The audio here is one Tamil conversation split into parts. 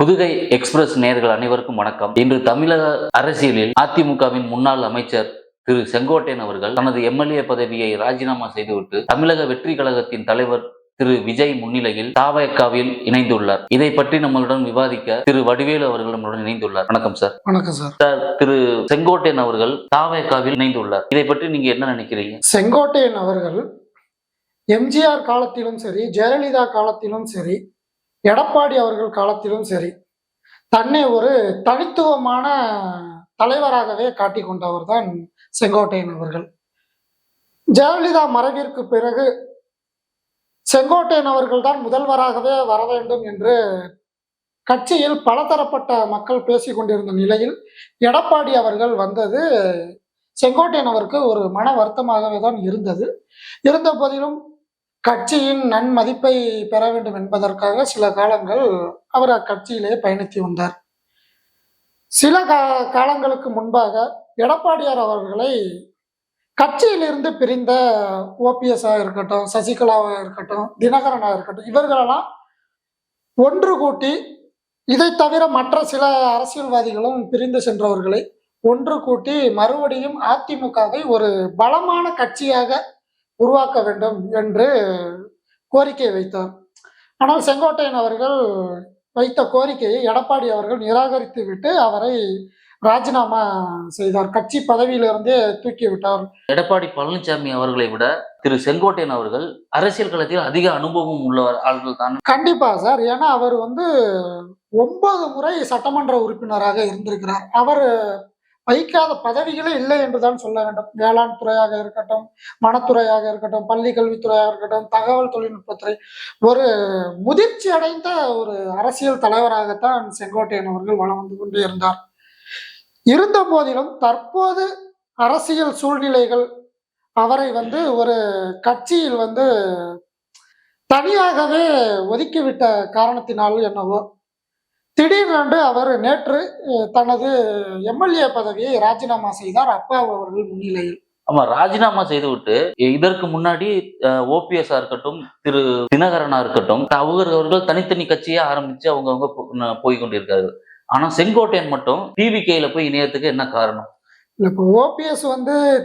புதுகை எக்ஸ்பிரஸ் நேயர்கள் அனைவருக்கும் வணக்கம். இன்று தமிழக அரசியலில் அதிமுகவின் முன்னாள் அமைச்சர் திரு செங்கோட்டையன் அவர்கள் தனது எம்எல்ஏ பதவியை ராஜினாமா செய்துவிட்டு தமிழக வெற்றி கழகத்தின் தலைவர் திரு விஜய் முன்னிலையில் தாவேகாவில் இணைந்துள்ளார். இதை பற்றி நம்மளுடன் விவாதிக்க திரு வடிவேலு அவர்கள் நம்மளுடன் இணைந்துள்ளார். வணக்கம் சார். வணக்கம் சார். திரு செங்கோட்டையன் அவர்கள் தாவேகாவில் இணைந்துள்ளார். இதை பற்றி நீங்க என்ன நினைக்கிறீங்க? செங்கோட்டையன் அவர்கள் எம்ஜிஆர் காலத்திலும் சரி, ஜெயலலிதா காலத்திலும் சரி, எடப்பாடி அவர்கள் காலத்திலும் சரி, தன்னை ஒரு தனித்துவமான தலைவராகவே காட்டிக் கொண்டவர் தான் செங்கோட்டையன் அவர்கள். ஜெயலலிதா மறைவிற்கு பிறகு செங்கோட்டையன் அவர்கள் தான் முதல்வராகவே வர வேண்டும் என்று கட்சியில் பலதரப்பட்ட மக்கள் பேசிக் கொண்டிருந்த நிலையில் எடப்பாடி அவர்கள் வந்தது செங்கோட்டையன் அவருக்கு ஒரு மன வருத்தமாகவே தான் இருந்தது. இருந்த போதிலும் கட்சியின் நன்மதிப்பை பெற வேண்டும் என்பதற்காக சில காலங்கள் அவர் அக்கட்சியிலே பயணித்து வந்தார். சில காலங்களுக்கு முன்பாக எடப்பாடியார் அவர்களை கட்சியிலிருந்து பிரிந்த ஓபிஎஸ்ஸாக இருக்கட்டும், சசிகலாவாக இருக்கட்டும், தினகரனாக இருக்கட்டும், இவர்களெல்லாம் ஒன்று கூட்டி, இதை தவிர மற்ற சில அரசியல்வாதிகளும் பிரிந்து சென்றவர்களை ஒன்று கூட்டி மறுபடியும் அதிமுகவை ஒரு பலமான கட்சியாக உருவாக்க வேண்டும் என்று கோரிக்கை வைத்தார். ஆனால் செங்கோட்டையன் அவர்கள் வைத்த கோரிக்கையை எடப்பாடி அவர்கள் நிராகரித்து விட்டு அவரை ராஜினாமா செய்தார். கட்சி பதவியிலிருந்தே தூக்கிவிட்டார். எடப்பாடி பழனிசாமி அவர்களை விட திரு செங்கோட்டையன் அவர்கள் அரசியல் களத்தில் அதிக அனுபவம் உள்ள ஆள்கள் தான். கண்டிப்பா சார். ஏன்னா அவர் 9 முறை சட்டமன்ற உறுப்பினராக இருந்திருக்கிறார். அவர் வகிக்காத பதவிகளே இல்லை என்றுதான் சொல்ல வேண்டும். வேளாண் துறையாக இருக்கட்டும், வனத்துறையாக இருக்கட்டும், பள்ளி கல்வித்துறையாக இருக்கட்டும், தகவல் தொழில்நுட்பத்துறை, ஒரு முதிர்ச்சி அடைந்த ஒரு அரசியல் தலைவராகத்தான் செங்கோட்டையன் அவர்கள் வலம் வந்து கொண்டே இருந்தார். இருந்த போதிலும் தற்போது அரசியல் சூழ்நிலைகள் அவரை ஒரு கட்சியில் தனியாகவே ஒதுக்கிவிட்ட காரணத்தினால் என்னவோ திடீரென்று அவர் நேற்று தனது எம்எல்ஏ பதவியை ராஜினாமா செய்தார், அப்பா அவர்கள் முன்னிலையில். ஆமா, ராஜினாமா செய்துவிட்டு இதற்கு முன்னாடி ஓபிஎஸ் இருக்கட்டும், திரு தினகரனா இருக்கட்டும், அவர்கள் தனித்தனி கட்சியை ஆரம்பிச்சு அவங்க போய் கொண்டிருக்காரு. ஆனா செங்கோட்டையன் மட்டும் டிவிகேல போய் இணையத்துக்கு என்ன காரணம்? இல்ல, இப்போ ஓபிஎஸ்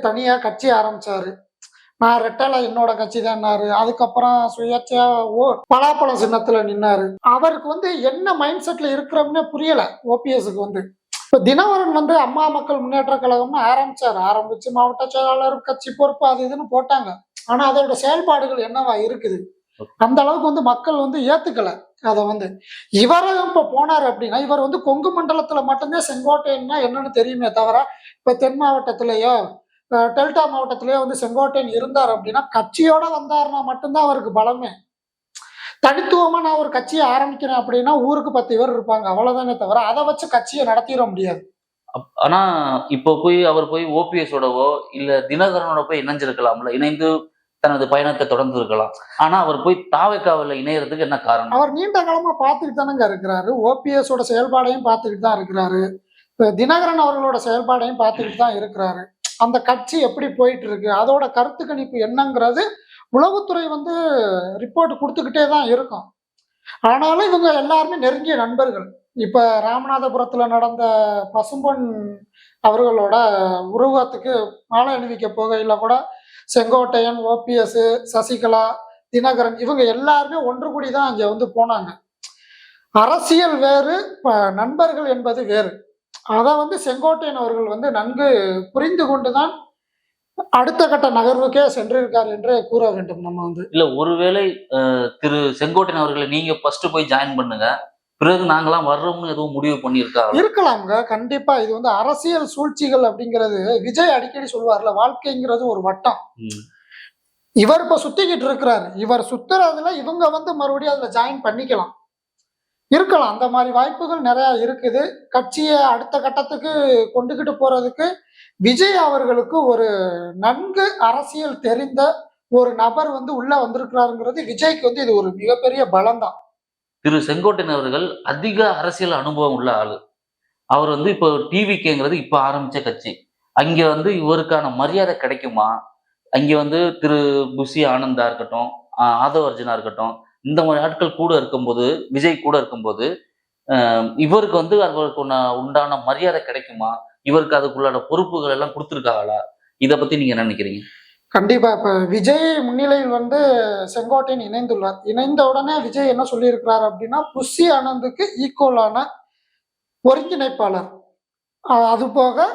தனியா கட்சி ஆரம்பிச்சாரு. நான் ரெட்டலை என்னோட கட்சி தான்னாரு. அதுக்கப்புறம் சுயேட்சையா பலாப்பழ சின்னத்துல நின்னாரு. அவருக்கு என்ன மைண்ட் செட்ல இருக்கிறோம்னே புரியல ஓபிஎஸ்க்கு. இப்ப தினகரன் அம்மா மக்கள் முன்னேற்ற கழகம்னு ஆரம்பிச்சாரு. ஆரம்பிச்சு மாவட்ட செயலாளர், கட்சி பொறுப்பு, அது இதுன்னு போட்டாங்க. ஆனா அதோட செயல்பாடுகள் என்னவா இருக்குது? அந்த அளவுக்கு மக்கள் ஏத்துக்கல அதை. இவரும் இப்ப போனாரு அப்படின்னா, இவர் கொங்கு மண்டலத்துல மட்டும்தான் செங்கோட்டையன்னா என்னன்னு தெரியுமே தவிர, இப்ப தென் மாவட்டத்திலேயோ டெல்டா மாவட்டத்திலேயே செங்கோட்டையன் இருந்தார் அப்படின்னா, கட்சியோட வந்தாருன்னா மட்டும்தான் அவருக்கு பலமே. தனித்துவமா நான் ஒரு கட்சியை ஆரம்பிக்கிறேன் அப்படின்னா ஊருக்கு 10 பேர் இருப்பாங்க, அவ்வளவுதானே தவிர அதை வச்சு கட்சியை நடத்திட முடியாது. ஆனா இப்போ அவர் போய் ஓபிஎஸோடவோ இல்ல தினகரனோட போய் இணைஞ்சிருக்கலாம்ல, இணைந்து தனது பயணத்தை தொடர்ந்து இருக்கலாம். ஆனா அவர் போய் தாவேகாவில் இணையறதுக்கு என்ன காரணம்? அவர் நீண்ட காலமா பார்த்துக்கிட்டு தானங்க இருக்கிறாரு. ஓபிஎஸோட செயல்பாடையும் பார்த்துக்கிட்டு தான் இருக்கிறாரு. தினகரன் அவர்களோட செயல்பாடையும் பார்த்துக்கிட்டு தான் இருக்கிறாரு. அந்த கட்சி எப்படி போயிட்டு இருக்கு, அதோட கருத்து கணிப்பு என்னங்கிறது உளவுத்துறை ரிப்போர்ட் கொடுத்துக்கிட்டே தான் இருக்கும். ஆனாலும் இவங்க எல்லாருமே நெருங்கிய நண்பர்கள். இப்ப ராமநாதபுரத்துல நடந்த பசும்பொன் அவர்களோட உருவத்துக்கு மாலை அணிவிக்க போகையில கூட செங்கோட்டையன், ஓபிஎஸ், சசிகலா, தினகரன் இவங்க எல்லாருமே ஒன்று கூடி தான் அங்க போனாங்க. அரசியல் வேறு, நண்பர்கள் என்பது வேறு. அதை செங்கோட்டையன் அவர்கள் நன்கு புரிந்து கொண்டுதான் அடுத்த கட்ட நகர்வுக்கே சென்றிருக்கார் என்று கூற வேண்டும். நம்ம இல்ல, ஒருவேளை திரு செங்கோட்டையன் அவர்களை நீங்க ஃபர்ஸ்ட் போய் ஜாயின் பண்ணுங்க, பிறகு நாங்களாம் வர்றோம்னு எதுவும் முடிவு இருக்கலாம்ங்க. கண்டிப்பா இது அரசியல் சூழ்ச்சிகள் அப்படிங்கிறது விஜய் அடிக்கடி சொல்வார்ல, வாழ்க்கைங்கிறது ஒரு வட்டம். இவர் இப்ப சுத்திக்கிட்டு இருக்கிறாரு. இவர் சுத்துறதுல இவங்க மறுபடியும் அதுல ஜாயின் பண்ணிக்கலாம், இருக்கலாம். அந்த மாதிரி வாய்ப்புகள் நிறைய இருக்குது. கட்சியை அடுத்த கட்டத்துக்கு கொண்டுகிட்டு போறதுக்கு விஜய் அவர்களுக்கு ஒரு நன்கு அரசியல் தெரிந்த ஒரு நபர் உள்ள வந்திருக்கிறாருங்கிறது விஜய்க்கு இது ஒரு மிகப்பெரிய பலம் தான். திரு செங்கோட்டையன் அவர்கள் அதிக அரசியல் அனுபவம் உள்ள ஆளு. அவர் இப்போ டிவிகேங்கிறது இப்ப ஆரம்பிச்ச கட்சி. அங்க இவருக்கான மரியாதை கிடைக்குமா? அங்க திரு புசி ஆனந்தா இருக்கட்டும், ஆதவ அர்ஜுனா இருக்கட்டும், இந்த மாதிரி ஆட்கள் கூட இருக்கும்போது, விஜய் கூட இருக்கும்போது இவருக்கு வந்து அவருக்கு உண்டான மரியாதை கிடைக்குமா? இவருக்கு அதுக்குள்ளான பொறுப்புகள் எல்லாம் கொடுத்துருக்காங்களா? இத பத்தி நீங்க என்ன நினைக்கிறீங்க? கண்டிப்பா. இப்ப விஜய் முன்னிலையில் வந்து செங்கோட்டையன் இணைந்துள்ளார். இணைந்த உடனே விஜய் என்ன சொல்லியிருக்கிறார் அப்படின்னா, புஷி ஆனந்துக்கு ஈக்குவலான ஒருங்கிணைப்பாளர். அதுபோக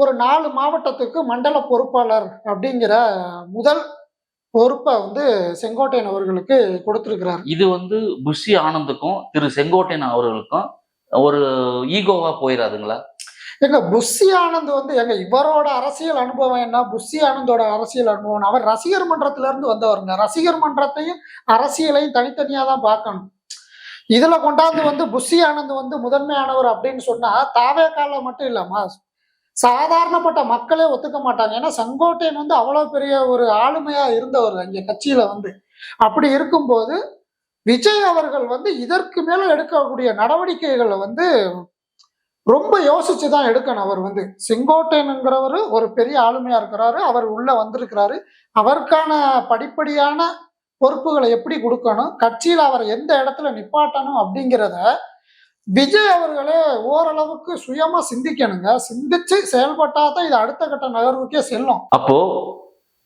ஒரு 4 மாவட்டத்துக்கு மண்டல பொறுப்பாளர் அப்படிங்கிற முதல் பொறுப்ப வந்து செங்கோட்டையன் அவர்களுக்கு கொடுத்திருக்கிறார். இது வந்து புஷி ஆனந்துக்கும், திரு செங்கோட்டையன் அவர்களுக்கும் ஒரு ஈகோவா போயிராதுங்களா? ஏங்க புஷி ஆனந்த் வந்து இவரோட அரசியல் அனுபவம் என்ன? புஷி ஆனந்தோட அரசியல் அனுபவம் என்ன? அவர் ரசிகர் மன்றத்துல இருந்து வந்தவருங்க. ரசிகர் மன்றத்தையும், அரசியலையும் தனித்தனியா தான் பார்க்கணும். இதுல கொண்டாந்து வந்து புஷி ஆனந்த் வந்து முதன்மையானவர் அப்படின்னு சொன்னா, தாவேகால மட்டும் இல்லம்மா, சாதாரணப்பட்ட மக்களே ஒத்துக்க மாட்டாங்க. ஏன்னா செங்கோட்டையன் வந்து அவ்வளவு பெரிய ஒரு ஆளுமையா இருந்தவர் அங்க கட்சியில வந்து. அப்படி இருக்கும்போது, விஜய் அவர்கள் வந்து இதற்கு மேல எடுக்கக்கூடிய நடவடிக்கைகள வந்து ரொம்ப யோசிச்சு தான் எடுக்கணும். அவர் வந்து செங்கோட்டையன்ங்கிறவரு ஒரு பெரிய ஆளுமையா இருக்கிறாரு. அவர் உள்ள வந்திருக்கிறாரு. அவருக்கான படிப்படியான பொறுப்புகளை எப்படி குடுக்கணும்? கட்சியில அவர எந்த இடத்துல நிப்பாட்டணும்? அப்படிங்கிறத விஜய் அவர்களே ஓரளவுக்கு சுயமா சிந்திக்கணுங்க. சிந்திச்சு செயல்பட்டா தான் இது அடுத்த கட்ட நகர்வுக்கே செல்லும். அப்போ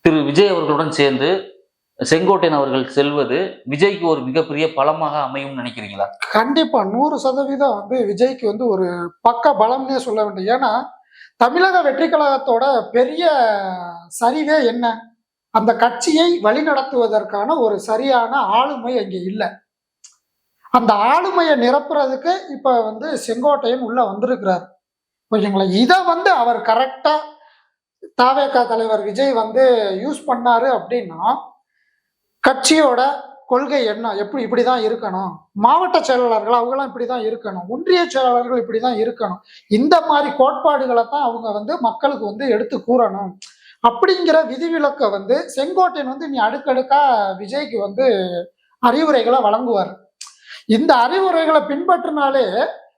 திரு விஜய் அவர்களுடன் சேர்ந்து செங்கோட்டையன் அவர்கள் செல்வது விஜய்க்கு ஒரு மிகப்பெரிய பலமாக அமையும்னு நினைக்கிறீங்களா? கண்டிப்பா 100% வந்து விஜய்க்கு வந்து ஒரு பக்க பலம்னே சொல்ல வேண்டும். ஏன்னா, தமிழக வெற்றிக் கழகத்தோட பெரிய சரிவே என்ன? அந்த கட்சியை வழிநடத்துவதற்கான ஒரு சரியான ஆளுமை அங்கே இல்ல. அந்த ஆளுமைய நிரப்புறதுக்கு இப்ப வந்து செங்கோட்டையன் உள்ள வந்திருக்கிறார். ஓகேங்களா? இத வந்து அவர் கரெக்ட்டா தவேக தலைவர் விஜய் வந்து யூஸ் பண்ணாரு அப்படின்னா, கட்சியோட கொள்கை என்ன? இப்படிதான் இருக்கணும். மாவட்ட செயலாளர்கள் அவங்கலாம் இப்படிதான் இருக்கணும். ஒன்றிய செயலாளர்கள் இப்படிதான் இருக்கணும். இந்த மாரி கோட்பாடுகள தான் அவங்க வந்து மக்களுக்கு வந்து எடுத்து கூறணும். அப்படிங்கிற விதிவிலக்க வந்து செங்கோட்டையன் வந்து அடுக்கடுக்கா விஜய்க்கு வந்து அறிவுரைகள வழங்குவார். இந்த அறிவுரைகள பின்பற்றினாலே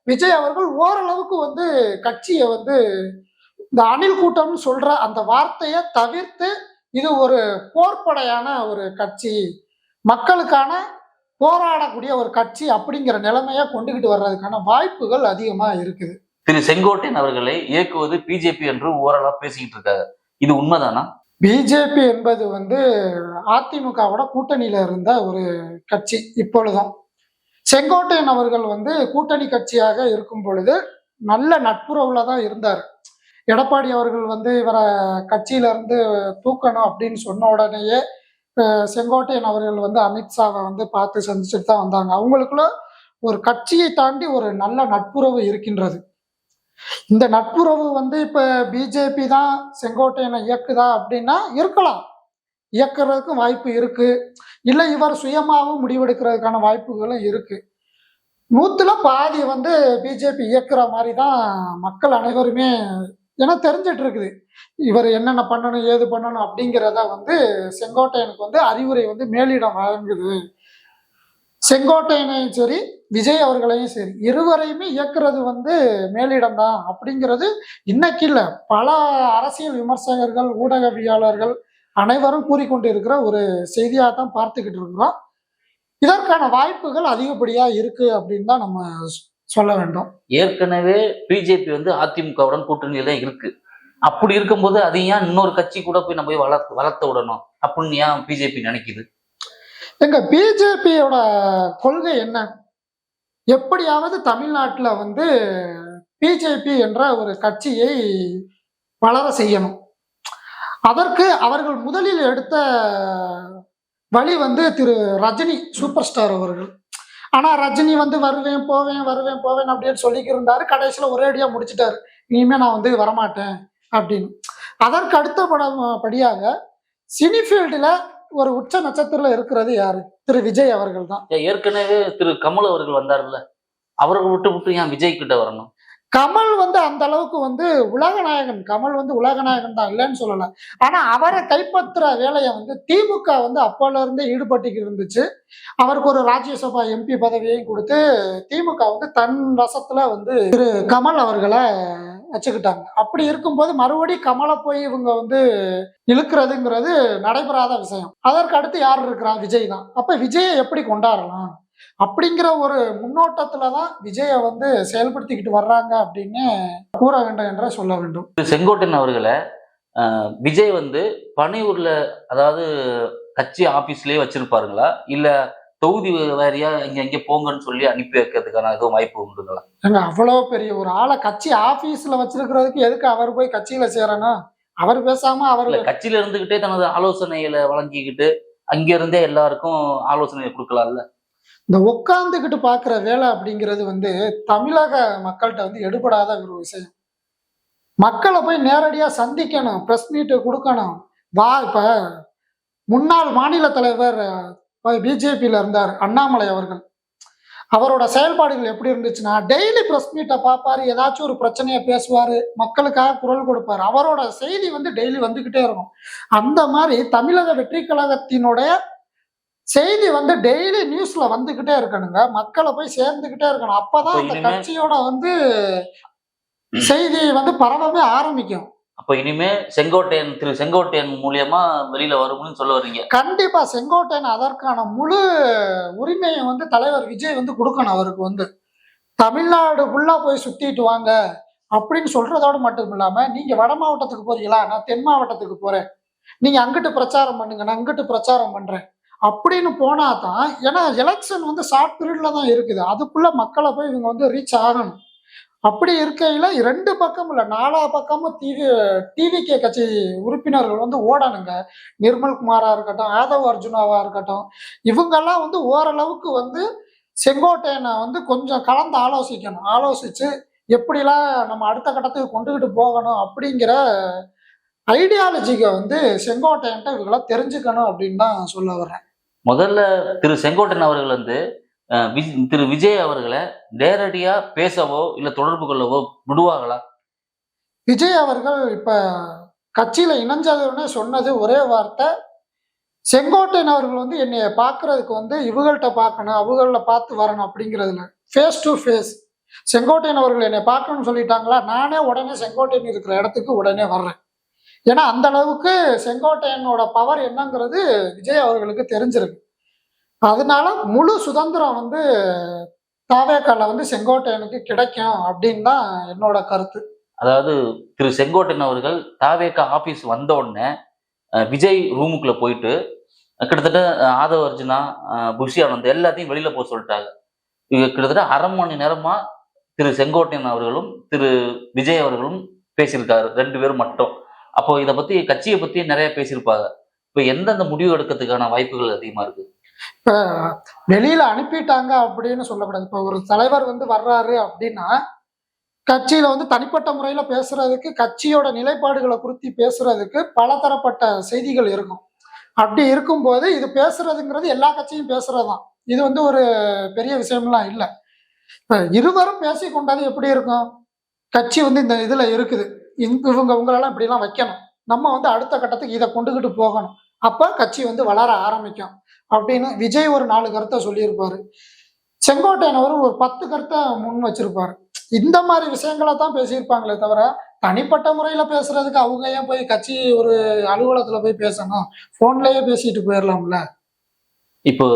விஜய் அவர்கள் ஓரளவுக்கு வந்து கட்சிய வந்து இந்த அணில் கூட்டம்னு சொல்ற அந்த வார்த்தைய தவிர்த்து, இது ஒரு போர்ப்படையான ஒரு கட்சி, மக்களுக்கான போராடக்கூடிய ஒரு கட்சி அப்படிங்கிற நிலைமைய கொண்டுகிட்டு வர்றதுக்கான வாய்ப்புகள் அதிகமா இருக்குது. திரு செங்கோட்டையன் அவர்களை இயக்குவது பிஜேபி என்று ஓரளா பேசிக்கிட்டு இருக்காங்க. இது உண்மைதானா? பிஜேபி என்பது வந்து அதிமுகவோட கூட்டணியில இருந்த ஒரு கட்சி இப்பொழுதும். செங்கோட்டையன் அவர்கள் வந்து கூட்டணி கட்சியாக இருக்கும் பொழுது நல்ல நட்புறவுல தான் இருந்தார். எடப்பாடி அவர்கள் வந்து இவர கட்சியில இருந்து தூக்கணும் அப்படின்னு சொன்ன உடனேயே செங்கோட்டையன் அவர்கள் வந்து அமித்ஷாவை வந்து பார்த்து சந்திச்சுட்டு தான் வந்தாங்க. அவங்களுக்குள்ள ஒரு கட்சியை தாண்டி ஒரு நல்ல நட்புறவு இருக்கின்றது. இந்த நட்புறவு வந்து இப்ப பிஜேபி தான் செங்கோட்டையனை இயக்குதா அப்படின்னா இருக்கலாம். இயக்குறதுக்கும் வாய்ப்பு இருக்கு. இல்ல இவர் சுயமாவும் முடிவெடுக்கிறதுக்கான வாய்ப்புகளும் இருக்கு. 100ல பாதி வந்து பிஜேபி இயக்குற மாதிரி தான் மக்கள் அனைவருமே ஏன்னா தெரிஞ்சிட்டு இருக்குது. இவர் என்னென்ன பண்ணணும், ஏது பண்ணணும் அப்படிங்கிறத வந்து செங்கோட்டையனுக்கு வந்து அறிவுரை வந்து மேலிடம் வழங்குது. செங்கோட்டையனையும் சரி, விஜய் அவர்களையும் சரி, இருவரையுமே இயக்குறது வந்து மேலிடம் தான் அப்படிங்கிறது இன்னைக்கு இல்ல, பல அரசியல் விமர்சகர்கள், ஊடகவியலாளர்கள் அனைவரும் கூறிக்கொண்டு இருக்கிற ஒரு செய்தியா தான் பார்த்துக்கிட்டு இருக்கிறோம். இதற்கான வாய்ப்புகள் அதிகப்படியா இருக்கு அப்படின்னு தான் நம்ம சொல்ல வேண்டும். ஏற்கனவே பிஜேபி வந்து அதிமுகவுடன் கூட்டணியில தான் இருக்கு. அப்படி இருக்கும்போது அது ஏன் இன்னொரு கட்சி கூட போய் நம்ம போய் வளர்த்த விடணும் அப்படின்னு ஏன் பிஜேபி நினைக்குது? எங்க பிஜேபியோட கொள்கை என்ன? எப்படியாவது தமிழ்நாட்டுல வந்து பிஜேபி என்ற ஒரு கட்சியை வளர செய்யணும். அதற்கு அவர்கள் முதலில் எடுத்த வழி வந்து திரு ரஜினி சூப்பர் ஸ்டார் அவர்கள். ஆனா ரஜினி வந்து வருவேன் போவேன் வருவேன் போவேன் அப்படின்னு சொல்லிக்கிட்டு இருந்தாரு. கடைசியில ஒரேடியா முடிச்சிட்டாரு. இனிமே நான் வந்து வரமாட்டேன் அப்படின்னு. அதற்கு அடுத்த படியாக சினி ஃபீல்டுல ஒரு உச்ச நட்சத்திரத்துல இருக்கிறது யாரு? திரு விஜய் அவர்கள் தான். ஏற்கனவே திரு கமல் அவர்கள் வந்தார்ல, அவர்கள் விட்டு ஏன் விஜய் கிட்ட வரணும்? கமல் வந்து அந்த அளவுக்கு வந்து உலகநாயகன். கமல் வந்து உலகநாயகன் தான், இல்லைன்னு சொல்லல. ஆனா அவரை கைப்பற்றுற வேலையை வந்து திமுக வந்து அப்போல இருந்தே ஈடுபட்டுக்கிட்டு இருந்துச்சு. அவருக்கு ஒரு ராஜ்யசபா எம்பி பதவியையும் கொடுத்து திமுக வந்து தன் வசத்துல வந்து திரு கமல் அவர்களை வச்சுக்கிட்டாங்க. அப்படி இருக்கும்போது மறுபடியும் கமலை போய் இவங்க வந்து இழுக்கிறதுங்கிறது நடைபெறாத விஷயம். அதற்கு அடுத்து யார் இருக்கிறா? விஜய் தான். அப்ப விஜயை எப்படி கொண்டாடலாம்? அப்படிங்கிற ஒரு முன்னோட்டத்துல தான் விஜயை வந்து செயல்படுத்திக்கிட்டு வர்றாங்க அப்படின்னு கூற வேண்டும் என்றே சொல்ல வேண்டும். திரு செங்கோட்டையன் அவர்களை விஜய் வந்து பனையூர்ல, அதாவது கட்சி ஆபீஸ்லயே வச்சிருப்பாருங்களா, இல்ல தொகுதி வாரியா இங்க இங்க போங்கன்னு சொல்லி அனுப்பி வைக்கிறதுக்கான எதுவும் வாய்ப்பு உண்டுங்களா? ஏங்க அவ்வளோ பெரிய ஒரு ஆளை கட்சி ஆபீஸ்ல வச்சிருக்கிறதுக்கு எதுக்கு அவர் போய் கட்சியில சேரணும்? அவர் பேசாம அவர் இல்ல, கட்சியில இருந்துகிட்டே தனது ஆலோசனைகளை வழங்கிக்கிட்டு அங்க இருந்தே எல்லாருக்கும் ஆலோசனை கொடுக்கலாம்ல. இந்த உட்கார்ந்துகிட்டு பாக்குற வேலை அப்படிங்கிறது வந்து தமிழக மக்கள்கிட்ட வந்து எடுபடாத ஒரு விஷயம். மக்களை போய் நேரடியா சந்திக்கணும், பிரஸ் மீட் கொடுக்கணும். இப்ப முன்னாள் மாநில தலைவர் பிஜேபியில இருந்தார் அண்ணாமலை அவர்கள். அவரோட செயல்பாடுகள் எப்படி இருந்துச்சுன்னா, டெய்லி பிரஸ் மீட்டை பார்ப்பாரு, ஏதாச்சும் ஒரு பிரச்சனையை பேசுவாரு, மக்களுக்காக குரல் கொடுப்பாரு. அவரோட செய்தி வந்து டெய்லி வந்துகிட்டே இருக்கும். அந்த மாதிரி தமிழக வெற்றி கழகத்தினுடைய செய்தி வந்து டெய்லி நியூஸ்ல வந்துகிட்டே இருக்கணுங்க. மக்களை போய் சேர்ந்துகிட்டே இருக்கணும். அப்பதான் அந்த கட்சியோட வந்து செய்தி வந்து பரவவே ஆரம்பிக்கும். அப்ப இனிமே திரு செங்கோட்டையன் மூலியமா வெளியில வரும்னு சொல்ல வர்றீங்க? கண்டிப்பா செங்கோட்டையன் அதற்கான முழு உரிமையை வந்து தலைவர் விஜய் வந்து கொடுக்கணும். அவருக்கு வந்து தமிழ்நாடு ஃபுல்லா போய் சுத்திட்டு வாங்க அப்படின்னு சொல்றதோடு மட்டும் இல்லாம, நீங்க வட மாவட்டத்துக்கு போறீங்களா, நான் தென் மாவட்டத்துக்கு போறேன், நீங்க அங்கிட்டு பிரச்சாரம் பண்ணுங்க, நான் அங்கிட்டு பிரச்சாரம் பண்றேன் அப்படின்னு போனா தான். ஏன்னா எலெக்ஷன் வந்து ஷார்ட் பீரியட்ல தான் இருக்குது. அதுக்குள்ள மக்களை போய் இவங்க வந்து ரீச் ஆகணும். அப்படி இருக்கையில 2 பக்கம் இல்ல 4 பக்கமும் டிவிகே கட்சி உறுப்பினர்கள் வந்து ஓடணுங்க. நிர்மல்குமாரா இருக்கட்டும், ஆதவ் அர்ஜுனாவா இருக்கட்டும், இவங்கெல்லாம் வந்து ஓரளவுக்கு வந்து செங்கோட்டையனை வந்து கொஞ்சம் கலந்து ஆலோசிக்கணும். ஆலோசிச்சு எப்படிலாம் நம்ம அடுத்த கட்டத்துக்கு கொண்டுகிட்டு போகணும் அப்படிங்கிற ஐடியாலஜிக்கு வந்து செங்கோட்டையன்ட்ட இவங்களாம் தெரிஞ்சுக்கணும் அப்படின்னு தான் சொல்ல வர்றேன். முதல்ல திரு செங்கோட்டையன் அவர்கள் வந்து திரு விஜய் அவர்களை நேரடியா பேசவோ இல்ல தொடர்பு கொள்ளவோ விடுவாங்களா? விஜய் அவர்கள் இப்ப கட்சியில இணைஞ்சதுன்னு சொன்னது ஒரே வார்த்தை, செங்கோட்டையன் அவர்கள் வந்து என்னைய பாக்குறதுக்கு வந்து இவங்கள்ட்ட பார்க்கணும், அவங்கள பார்த்து வரணும் அப்படிங்கிறதுல ஃபேஸ் டு ஃபேஸ். செங்கோட்டையன் அவர்கள் என்னை பார்க்கணும்னு சொல்லிட்டாங்களா, நானே உடனே செங்கோட்டையன் இருக்கிற இடத்துக்கு உடனே வர்றேன். ஏன்னா அந்த அளவுக்கு செங்கோட்டையனோட பவர் என்னங்கிறது விஜய் அவர்களுக்கு தெரிஞ்சிருக்கு. அதனால முழு சுதந்திரம் வந்து தாவேக்கால வந்து செங்கோட்டையனுக்கு கிடைக்கும் அப்படின்னு தான் என்னோட கருத்து. அதாவது திரு செங்கோட்டையன் அவர்கள் தாவேக்கா ஆபீஸ் வந்த உடனே விஜய் ரூமுக்குள்ள போயிட்டு கிட்டத்தட்ட ஆதவ அர்ஜுனா, புஷி ஆனந்த் எல்லாத்தையும் வெளியில போக சொல்லிட்டாங்க. கிட்டத்தட்ட 1/2 மணி நேரமா திரு செங்கோட்டையன் அவர்களும் திரு விஜய் அவர்களும் பேசியிருக்காரு, 2 பேரும் மட்டும். அப்போ இதை பத்தி, கட்சியை பத்தி நிறைய பேசியிருப்பாங்க. இப்ப எந்தெந்த முடிவு எடுக்கிறதுக்கான வாய்ப்புகள் அதிகமா இருக்கு? இப்ப வெளியில அனுப்பிட்டாங்க அப்படின்னு சொல்லக்கூடாது. இப்ப ஒரு தலைவர் வந்து வர்றாரு அப்படின்னா, கட்சியில வந்து தனிப்பட்ட முறையில பேசுறதுக்கு, கட்சியோட நிலைப்பாடுகளை குறித்து பேசுறதுக்கு பலதரப்பட்ட செய்திகள் இருக்கும். அப்படி இருக்கும்போது இது பேசுறதுங்கிறது எல்லா கட்சியும் பேசுறதுதான். இது வந்து ஒரு பெரிய விஷயம்லாம் இல்லை. இப்ப இருவரும் பேசி கொண்டது எப்படி இருக்கும்? கட்சி வந்து இந்த இதுல இருக்குது, இவங்களெல்லாம் இப்படிலாம் வைக்கணும், நம்ம வந்து அடுத்த கட்டத்துக்கு இதை கொண்டுகிட்டு போகணும், அப்ப கட்சி வந்து வளர ஆரம்பிக்கும் அப்படின்னு விஜய் ஒரு 4 கருத்தை சொல்லியிருப்பாரு. செங்கோட்டையன் அவர் ஒரு 10 கருத்தை முன் வச்சிருப்பாரு. இந்த மாதிரி விஷயங்களை தான் பேசியிருப்பாங்களே தவிர, தனிப்பட்ட முறையில பேசுறதுக்கு அவங்க ஏன் போய் கட்சி ஒரு அலுவலகத்துல போய் பேசணும், போன்லயே பேசிட்டு போயிடலாம்ல. இப்போ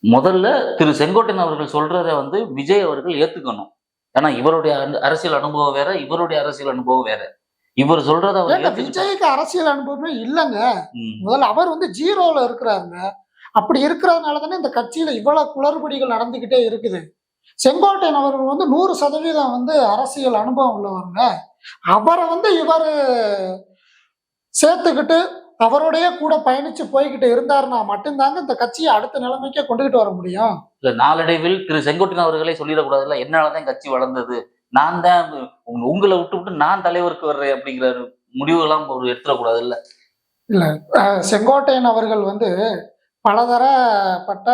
முதல்ல திரு செங்கோட்டையன் அவர்கள் சொல்றத வந்து விஜய் அவர்கள் ஏத்துக்கணும். ஏன்னா இவருடைய அரசியல் அனுபவம் வேற, இவருடைய அரசியல் அனுபவம் வேற. இவர் சொல்றத விஜய்க்கு அரசியல் அனுபவமே இல்லைங்க. முதல்ல அவர் வந்து 0ல இருக்கிறாருங்க. அப்படி இருக்கிறதுனால தானே இந்த கட்சியில இவ்வளவு குளறுபடிகள் நடந்துகிட்டே இருக்குது. செங்கோட்டையன் அவர்கள் வந்து 100% வந்து அரசியல் அனுபவம் உள்ளவருங்க. அவரை வந்து இவர் சேர்த்துக்கிட்டு அவருடைய கூட பயணிச்சு போய்கிட்டு இருந்தாருன்னா மட்டும்தாங்க இந்த கட்சியை அடுத்த நிலைமைக்கே கொண்டுகிட்டு வர முடியும். நாளடைவில் திரு செங்கோட்டையன் அவர்களே சொல்லிடக்கூடாதுல்ல, என்னாலதான் கட்சி வளர்ந்தது, நான் தான் உங்களை விட்டு நான் தலைவருக்கு வர்றேன் அப்படிங்கிற முடிவுகள்லாம் ஒரு எடுத்துடக்கூடாது இல்ல. இல்ல, செங்கோட்டையன் அவர்கள் வந்து பலதரப்பட்ட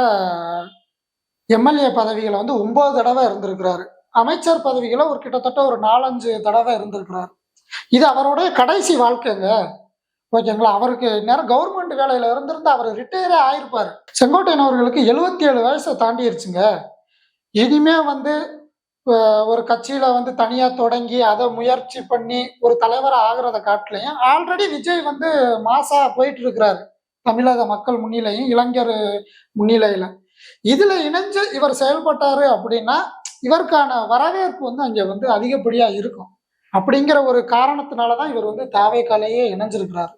எம்எல்ஏ பதவிகளை வந்து 9 தடவை இருந்திருக்கிறாரு. அமைச்சர் பதவிகளை ஒரு கிட்டத்தட்ட ஒரு 4-5 தடவை இருந்திருக்கிறாரு. இது அவருடைய கடைசி வாழ்க்கைங்க. ஓகேங்களா? அவருக்கு நேரம் கவர்மெண்ட் வேலையில இருந்திருந்து அவர் ரிட்டையரே ஆயிருப்பாரு. செங்கோட்டையன் அவர்களுக்கு 77 வயசை தாண்டிடுச்சுங்க. இனிமே வந்து ஒரு கட்சியில வந்து தனியா தொடங்கி அதை முயற்சி பண்ணி ஒரு தலைவரை ஆகிறத காட்டிலையும் ஆல்ரெடி விஜய் வந்து மாசா போயிட்டு இருக்கிறாரு தமிழக மக்கள் முன்னிலையும் இளைஞர் முன்னிலையில. இதுல இணைஞ்சு இவர் செயல்பட்டாரு அப்படின்னா இவருக்கான வரவேற்பு வந்து அங்க வந்து அதிகப்படியா இருக்கும். அப்படிங்கிற ஒரு காரணத்தினாலதான் இவர் வந்து தாவேக்காலேயே இணைஞ்சிருக்கிறாரு.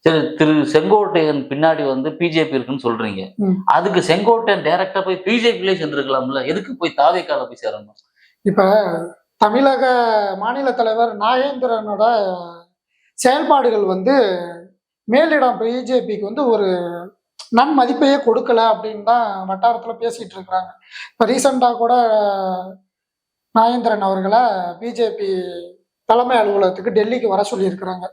சரி, திரு செங்கோட்டையன் பின்னாடி வந்து பிஜேபி இருக்குன்னு சொல்றீங்க. ம். அதுக்கு செங்கோட்டையன் டைரக்டா போய் பிஜேபிலே சென்றிருக்கலாம்ல, எதுக்கு போய் தாவேக்கால போய் சேரணும்? இப்ப தமிழக மாநில தலைவர் நாகேந்திரனோட செயல்பாடுகள் வந்து மேலிடம் பிஜேபிக்கு வந்து ஒரு நன்மதிப்பையே கொடுக்கல அப்படின்னு தான் வட்டாரத்துல பேசிட்டு இருக்கிறாங்க. இப்ப ரீசெண்டா கூட நாகேந்திரன் அவர்களை பிஜேபி தலைமை அலுவலகத்துக்கு டெல்லிக்கு வர சொல்லியிருக்கிறாங்க.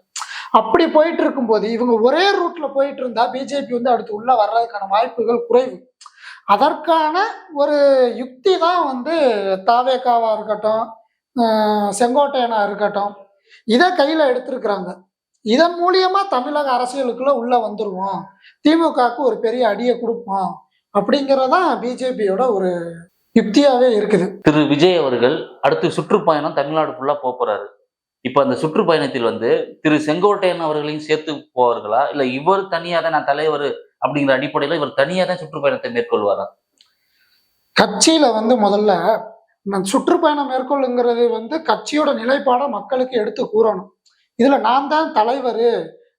அப்படி போயிட்டு இருக்கும்போது இவங்க ஒரே ரூட்ல போயிட்டு இருந்தா பிஜேபி வந்து அடுத்து உள்ள வர்றதுக்கான வாய்ப்புகள் குறைவு. அதற்கான ஒரு யுக்தி தான் வந்து தாவேகாவா இருக்கட்டும், செங்கோட்டையனா இருக்கட்டும், இதை கையில எடுத்திருக்கிறாங்க. இதன் மூலியமா தமிழக அரசியலுக்குள்ள உள்ள வந்துருவோம், திமுகவுக்கு ஒரு பெரிய அடியை கொடுப்போம் அப்படிங்கறதான் பிஜேபியோட ஒரு யுக்தியாவே இருக்குது. திரு விஜய் அவர்கள் அடுத்து சுற்றுப்பயணம் தமிழ்நாடு ஃபுல்லா போறாரு. இப்ப அந்த சுற்றுப்பயணத்தில் வந்து திரு செங்கோட்டையன் அவர்களையும் சேர்த்து போவார்களா, இல்ல இவர் தனியா தான் நான் தலைவர் அப்படிங்கிற அடிப்படையில இவர் தனியா தான் சுற்றுப்பயணத்தை மேற்கொள்வாரா? கட்சியில வந்து முதல்ல சுற்றுப்பயணம் மேற்கொள்ளுங்கிறது வந்து கட்சியோட நிலைப்பாட மக்களுக்கு எடுத்து கூறணும். இதுல நான் தான் தலைவர்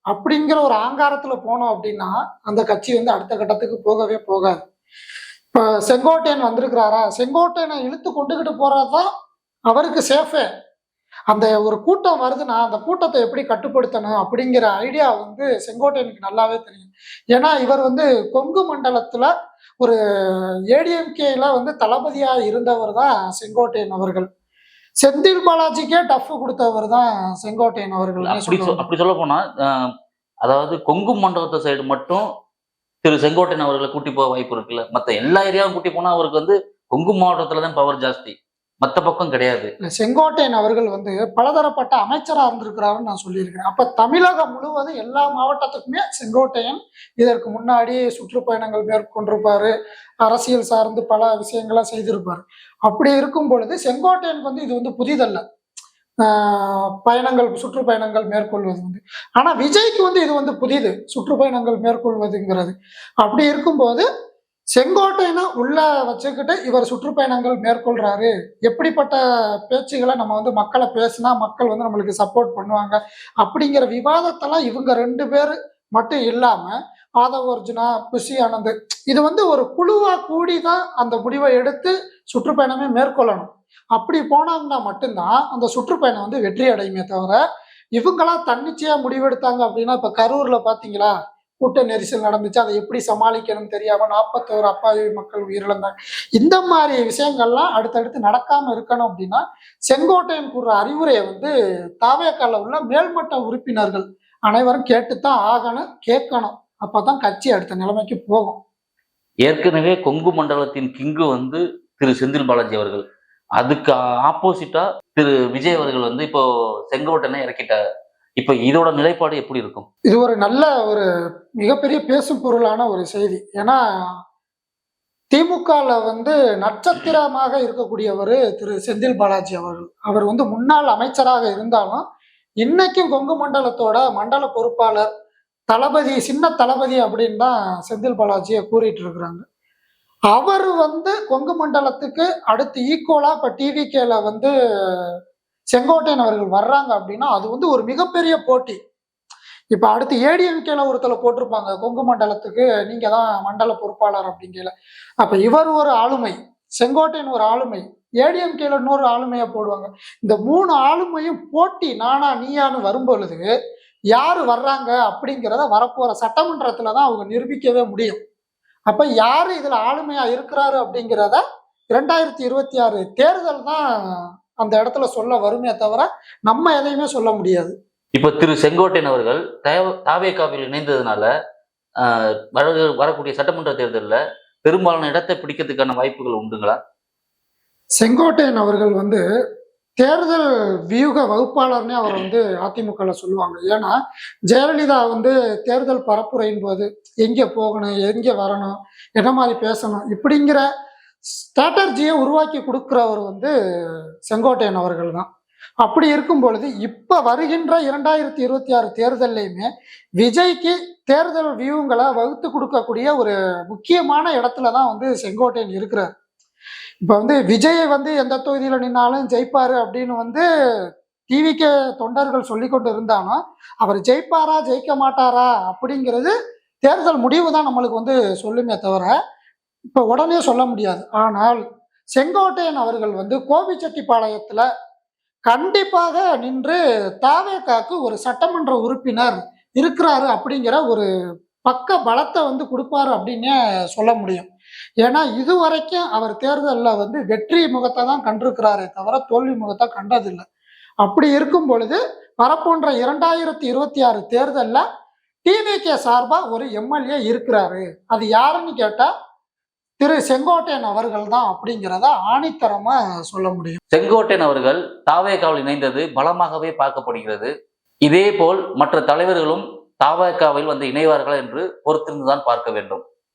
அப்படிங்கிற ஒரு ஆங்காரத்துல போனோம் அப்படின்னா அந்த கட்சி வந்து அடுத்த கட்டத்துக்கு போகவே போகாது. இப்ப செங்கோட்டையன் வந்திருக்கிறாரா, செங்கோட்டையனை இழுத்து கொண்டுகிட்டு போறதுதான் அவருக்கு சேஃபே. அந்த ஒரு கூட்டம் வருதுன்னா அந்த கூட்டத்தை எப்படி கட்டுப்படுத்தணும் அப்படிங்கிற ஐடியா வந்து செங்கோட்டையனுக்கு நல்லாவே தெரியும். ஏன்னா இவர் வந்து கொங்கு மண்டலத்துல ஒரு ஏடிஎம்கேல வந்து தளபதியா இருந்தவர் தான் செங்கோட்டையன் அவர்கள். செந்தில் பாலாஜிக்கே டஃப் கொடுத்தவர் தான் செங்கோட்டையன் அவர்கள். அப்படி சொல்ல போனா அதாவது கொங்கு மண்டலத்தை சைடு மட்டும் திரு செங்கோட்டையன் அவர்களை கூட்டி போக வாய்ப்பு இருக்குல்ல, மத்த எல்லா ஏரியாவும் கூட்டி போனா அவருக்கு வந்து கொங்கு மாவட்டத்துல தான் பவர் ஜாஸ்தி, மத்த பக்கம் கிடையாது. செங்கோட்டையன் அவர்கள் வந்து பலதரப்பட்ட அமைச்சரா இருந்திருக்கிறாருன்னு நான் சொல்லியிருக்கிறேன். அப்ப தமிழகம் முழுவதும் எல்லா மாவட்டத்துக்குமே செங்கோட்டையன் இதற்கு முன்னாடி சுற்றுப்பயணங்கள் மேற்கொண்டிருப்பாரு, அரசியல் சார்ந்து பல விஷயங்களா செய்திருப்பாரு. அப்படி இருக்கும் பொழுது செங்கோட்டையனுக்கு வந்து இது வந்து புதிதல்ல, பயணங்கள் சுற்றுப்பயணங்கள் மேற்கொள்வது வந்து. ஆனா விஜய்க்கு வந்து இது வந்து புதிது, சுற்றுப்பயணங்கள் மேற்கொள்வதுங்கிறது. அப்படி இருக்கும்போது செங்கோட்டையனை உள்ள வச்சுக்கிட்டு இவர் சுற்றுப்பயணங்கள் மேற்கொள்றாரு, எப்படிப்பட்ட பேச்சுகளை நம்ம வந்து மக்களை பேசினா மக்கள் வந்து நம்மளுக்கு சப்போர்ட் பண்ணுவாங்க அப்படிங்கிற விவாதத்தெல்லாம் இவங்க 2 பேர் மட்டும் இல்லாம ஆதவ அர்ஜுனா, புஷி ஆனந்த், இது வந்து ஒரு குழுவா கூடிதான் அந்த முடிவை எடுத்து சுற்றுப்பயணமே மேற்கொள்ளணும். அப்படி போனாங்கன்னா மட்டும்தான் அந்த சுற்றுப்பயணம் வந்து வெற்றி அடையுமே தவிர இவங்களா தன்னிச்சையா முடிவெடுத்தாங்க அப்படின்னா, இப்ப கரூர்ல பாத்தீங்களா கூட்ட நெரிசல் நடந்துச்சு, அதை எப்படி சமாளிக்கணும்னு தெரியாம 41 அப்பாவி மக்கள் உயிரிழந்தாங்க. இந்த மாதிரி விஷயங்கள்லாம் அடுத்தடுத்து நடக்காம இருக்கணும் அப்படின்னா செங்கோட்டையன் கூறுற அறிவுரையை வந்து தாவேக்கால உள்ள மேல்மட்ட உறுப்பினர்கள் அனைவரும் கேட்டுத்தான் ஆகணும், கேட்கணும். அப்பதான் கட்சி அடுத்த நிலைமைக்கு போகும். ஏற்கனவே கொங்கு மண்டலத்தின் கிங்கு வந்து திரு செந்தில் பாலாஜி அவர்கள், அதுக்கு ஆப்போசிட்டா திரு விஜய் அவர்கள் வந்து இப்போ செங்கோட்டையனை இறக்கிட்டார். இப்ப இதோட நிலைப்பாடு எப்படி இருக்கும்? இது ஒரு நல்ல ஒரு மிகப்பெரிய பேசும் பொருளான ஒரு செய்தி. ஏன்னா திமுகல வந்து நட்சத்திரமாக இருக்கக்கூடியவர் திரு செந்தில் பாலாஜி அவர்கள். அவர் வந்து முன்னாள் அமைச்சராக இருந்தாலும் இன்னைக்கும் கொங்கு மண்டலத்தோட மண்டல பொறுப்பாளர், தளபதி, சின்ன தளபதி அப்படின்னு தான் செந்தில் பாலாஜியை கூறிட்டு இருக்கிறாங்க. அவர் வந்து கொங்கு மண்டலத்துக்கு அடுத்து ஈக்குவலா இப்ப டிவிகேல வந்து செங்கோட்டையன் அவர்கள் வர்றாங்க அப்படின்னா அது வந்து ஒரு மிகப்பெரிய போட்டி. இப்ப அடுத்து ஏடிஎம்கேல ஒருத்தர போட்டிருப்பாங்க, கொங்கு மண்டலத்துக்கு நீங்க தான் மண்டல பொறுப்பாளர் அப்படிங்கல. அப்ப இவர் ஒரு ஆளுமை, செங்கோட்டையன் ஒரு ஆளுமை, ஏடிஎம்கேல இன்னொரு ஆளுமையா போடுவாங்க. இந்த 3 ஆளுமையும் போட்டி நானா நீயான்னு வரும்பொழுது யாரு வர்றாங்க அப்படிங்கிறத வரப்போற சட்டமன்றத்துலதான் அவங்க நிரூபிக்கவே முடியும். அப்ப யாரு இதுல ஆளுமையா இருக்கிறாரு அப்படிங்கிறத 2026 தேர்தல் தான் அந்த இடத்துல சொல்ல வருமே தவிர நம்ம எதையுமே சொல்ல முடியாது. இப்ப திரு செங்கோட்டையன் அவர்கள் தாவேகாவில் இணைந்ததுனால வரக்கூடிய சட்டமன்ற தேர்தலில் பெரும்பாலான இடத்தை பிடிக்கிறதுக்கான வாய்ப்புகள் உண்டுங்களா? செங்கோட்டையன் அவர்கள் வந்து தேர்தல் வியூக வகுப்பாளர்னே அவர் வந்து அதிமுகல சொல்லுவாங்க. ஏன்னா ஜெயலலிதா வந்து தேர்தல் பரப்புரையின் போது எங்க போகணும், எங்க வரணும், என்ன மாதிரி பேசணும் இப்படிங்கிற ஸ்ட்ராட்டர்ஜியை உருவாக்கி கொடுக்கிறவர் வந்து செங்கோட்டையன் அவர்கள் தான். அப்படி இருக்கும் பொழுது இப்ப வருகின்ற 2026 தேர்தல்லையுமே விஜய்க்கு தேர்தல் வியூங்களை வகுத்து கொடுக்கக்கூடிய ஒரு முக்கியமான இடத்துல தான் வந்து செங்கோட்டையன் இருக்கிறார். இப்ப வந்து விஜய் வந்து எந்த தொகுதியில நின்னாலும் ஜெயிப்பாரு அப்படின்னு வந்து டிவிக்கு தொண்டர்கள் சொல்லி கொண்டு இருந்தாலும் அவர் ஜெயிப்பாரா ஜெயிக்க மாட்டாரா அப்படிங்கிறது தேர்தல் முடிவு தான் நம்மளுக்கு வந்து சொல்லுமே தவிர இப்ப உடனே சொல்ல முடியாது. ஆனால் செங்கோட்டையன் அவர்கள் வந்து கோபிச்செட்டிப்பாளையத்துல கண்டிப்பாக நின்று தாவேகாக்கு ஒரு சட்டமன்ற உறுப்பினர் இருக்கிறாரு அப்படிங்கிற ஒரு பக்க பலத்தை வந்து கொடுப்பாரு அப்படின்னே சொல்ல முடியும். ஏன்னா இதுவரைக்கும் அவர் தேர்தலில் வந்து வெற்றி முகத்தை தான் கண்டிருக்கிறாரே தவிர தோல்வி முகத்தை கண்டதில்லை. அப்படி இருக்கும் பொழுது வரப்போன்ற 2026 தேர்தலில் டிவிகே சார்பா ஒரு எம்எல்ஏ இருக்கிறாரு. அது யாருன்னு கேட்டா திரு செங்கோட்டையன் அவர்கள் தான் அப்படிங்கிறத ஆணித்தரமா சொல்ல முடியும். செங்கோட்டையன் அவர்கள் தாவேகாவில் இணைந்தது பலமாகவே பார்க்கப்படுகிறது. இதே போல் மற்ற தலைவர்களும் தாவேகாவில் வந்து இணைவார்கள் என்று பொறுத்திருந்துதான் பார்க்க வேண்டும்.